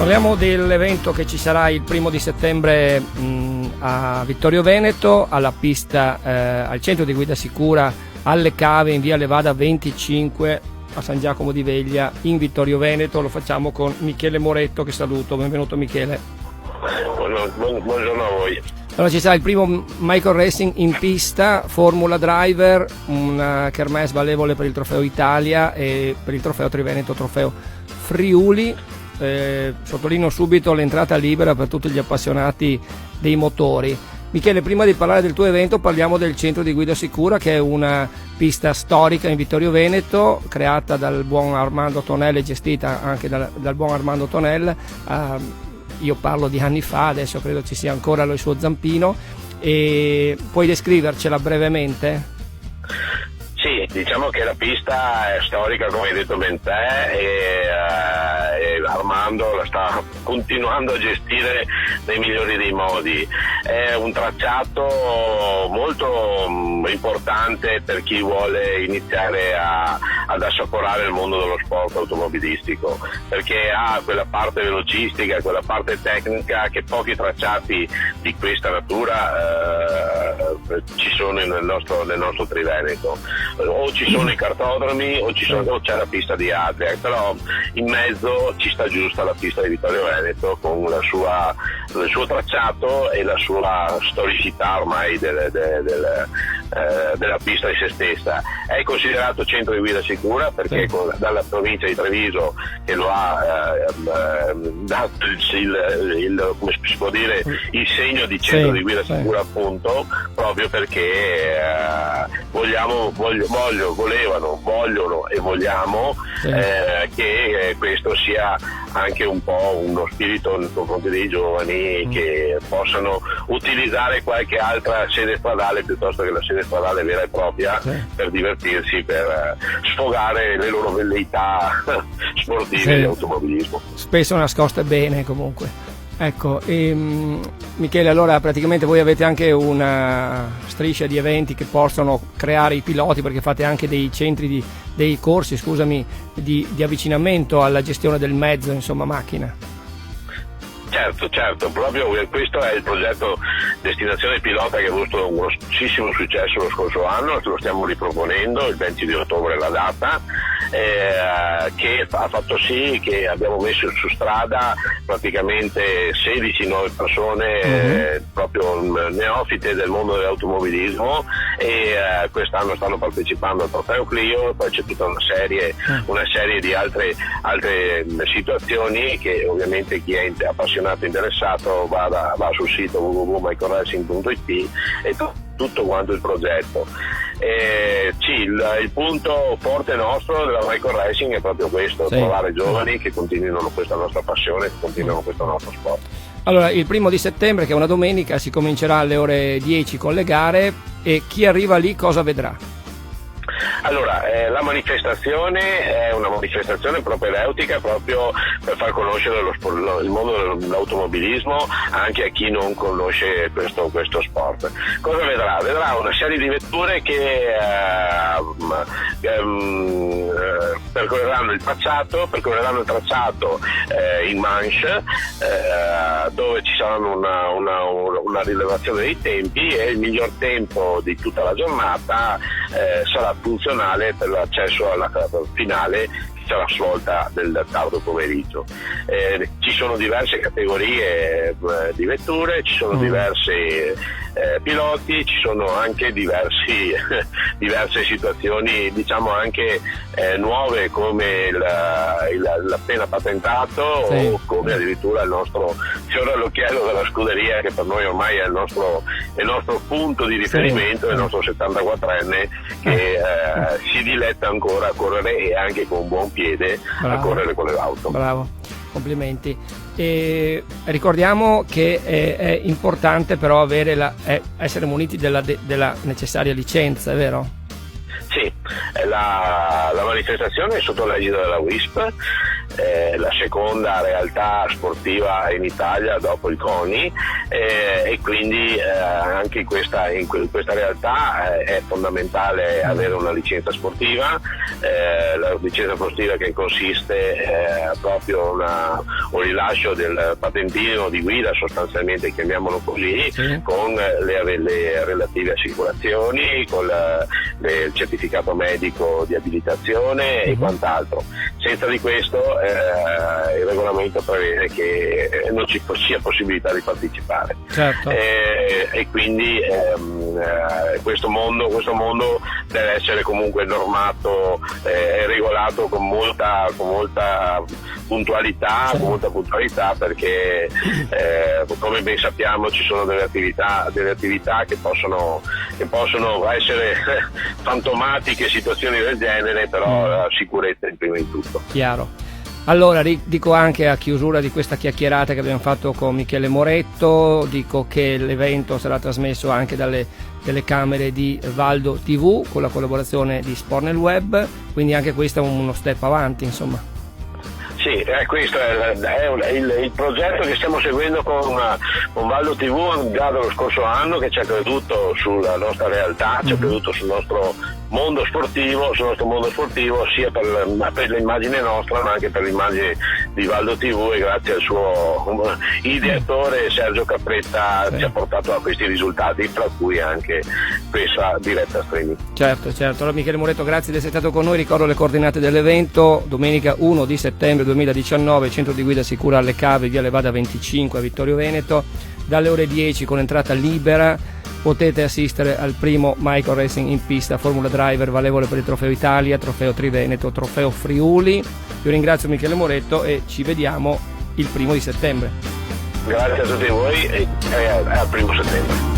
Parliamo dell'evento che ci sarà il 1° settembre a Vittorio Veneto, alla pista, al centro di guida sicura alle Cave in via Levada 25 a San Giacomo di Veglia in Vittorio Veneto. Lo facciamo con Michele Moretto, che saluto. Benvenuto Michele. Buongiorno a voi. Allora ci sarà il primo Michael Racing in pista, Formula Driver, una kermesse valevole per il Trofeo Italia e per il Trofeo Triveneto, Trofeo Friuli. Sottolineo subito l'entrata libera per tutti gli appassionati dei motori. Michele, prima di parlare del tuo evento parliamo del centro di guida sicura, che è una pista storica in Vittorio Veneto, creata dal buon Armando Tonel e gestita anche dal buon Armando Tonel. Io parlo di anni fa, adesso credo ci sia ancora il suo zampino, e puoi descrivercela brevemente? Sì, diciamo che la pista è storica, come hai detto ben te, e Armando la sta continuando a gestire nei migliori dei modi. È un tracciato molto importante per chi vuole iniziare ad assaporare il mondo dello sport automobilistico, perché ha quella parte velocistica, quella parte tecnica che pochi tracciati di questa natura ci sono nel nostro Triveneto. O ci sono i cartodromi o c'è la pista di Adria, però in mezzo ci sta giusta la pista di Vittorio Veneto con il suo tracciato e la sua storicità ormai della pista in se stessa. È considerato centro di guida sicura perché dalla provincia di Treviso, che lo ha dato come si può dire, il segno di centro di guida sicura, appunto, proprio perché vogliono e vogliamo che questo sia anche un po' uno spirito nei confronti dei giovani, che possano utilizzare qualche altra sede stradale piuttosto che la sede stradale vera e propria per divertirsi, per sfogare le loro velleità sportive di automobilismo. Spesso nascoste bene comunque. Ecco, Michele, allora praticamente voi avete anche una striscia di eventi che possono creare i piloti, perché fate anche dei centri dei corsi, di avvicinamento alla gestione del mezzo, insomma, macchina. Certo, proprio questo è il progetto Destinazione Pilota, che ha avuto un grossissimo successo lo scorso anno. Lo stiamo riproponendo, il 20 di ottobre è la data, che ha fatto sì che abbiamo messo su strada praticamente 16 nuove persone, proprio neofite del mondo dell'automobilismo, e quest'anno stanno partecipando al Trofeo Clio. Poi c'è tutta una serie di altre situazioni che ovviamente chi è appassionato, interessato, va sul sito www.michaelracing.it e tutto quanto il progetto. Il punto forte nostro della Michael Racing è proprio questo, trovare giovani che continuino questa nostra passione, che continuino questo nostro sport. Allora, il 1° settembre, che è una domenica, si comincerà alle ore 10 con le gare, e chi arriva lì cosa vedrà? Allora, la manifestazione è una manifestazione propedeutica, proprio per far conoscere il mondo dell'automobilismo anche a chi non conosce questo sport. Cosa vedrà? Vedrà una serie di vetture che percorreranno il tracciato in manche, dove ci saranno una rilevazione dei tempi, e il miglior tempo di tutta la giornata sarà funzionale per l'accesso alla finale, che sarà svolta del tardo pomeriggio. Ci sono diverse categorie di vetture, ci sono diversi piloti, ci sono anche diverse situazioni, diciamo anche nuove, come l'appena patentato, o come addirittura il nostro fiore all'occhiello della scuderia, che per noi ormai è il nostro punto di riferimento, il nostro 74enne che si diletta ancora a correre, e anche con buon piede a correre con le auto. Bravo, complimenti. E ricordiamo che è importante però essere muniti della necessaria licenza, è vero? Sì, la manifestazione è sotto l'egida della WISP, la seconda realtà sportiva in Italia dopo il CONI, e quindi anche in questa realtà è fondamentale avere una licenza sportiva, la licenza sportiva che consiste proprio un rilascio del patentino di guida, sostanzialmente chiamiamolo così, sì, con le relative assicurazioni, con il certificato medico di abilitazione e quant'altro. Senza di questo il regolamento prevede che non ci sia possibilità di partecipare. Certo. E quindi questo mondo deve essere comunque normato e regolato con molta puntualità, sì, con molta puntualità, perché come ben sappiamo ci sono delle attività che possono essere fantomatiche, situazioni del genere, però la sicurezza è prima di tutto. Chiaro. Allora dico anche a chiusura di questa chiacchierata che abbiamo fatto con Michele Moretto, dico che l'evento sarà trasmesso anche dalle telecamere di Valdo TV con la collaborazione di Sport nel Web, quindi anche questo è uno step avanti, insomma. Sì, questo è il progetto che stiamo seguendo con Valdo TV già dallo scorso anno, che ci ha creduto sulla nostra realtà, ci ha creduto sul nostro mondo sportivo, sia per l'immagine nostra ma anche per l'immagine di Valdo TV, e grazie al suo ideatore Sergio Capretta, sì, ci ha portato a questi risultati, tra cui anche questa diretta streaming. Certo. Allora Michele Moretto, grazie di essere stato con noi. Ricordo le coordinate dell'evento: domenica 1 di settembre 2019, centro di guida sicura alle Cave, via Levada 25 a Vittorio Veneto, dalle ore 10 con entrata libera. Potete assistere al primo Michael Racing in pista Formula Driver valevole per il Trofeo Italia, Trofeo Triveneto, Trofeo Friuli. Io ringrazio Michele Moretto e ci vediamo il 1 di settembre. Grazie a tutti voi e al 1 settembre.